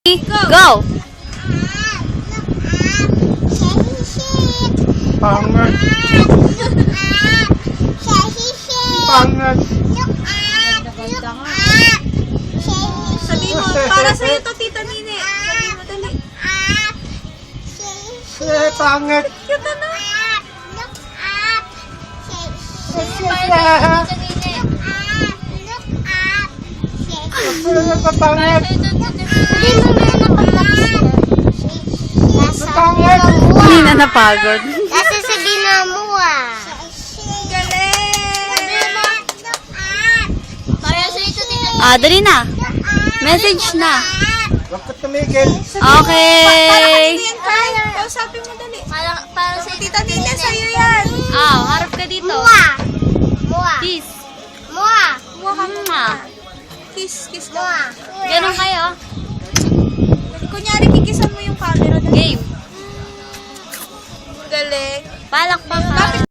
Go! Pangat. Pangat. Sabihin mo, para sa'yo to, Tita Nini. Sabihin mo, dali. Pangat. Cute na. Pangat. Hindi na napagod. Nasa sa ginamua. Dali na. Message na. Huwag ko tumigil. Okay. Kausapin mo, dali. Para sa Tita Nini, sa'yo yan. Harap ka dito. Mua. Kiss. Mua. Kiss, kiss Mua. lang. Ganon kayo. Kunyari, kikisan mo yung camera. Dali. Game. Galing. Palakpakan.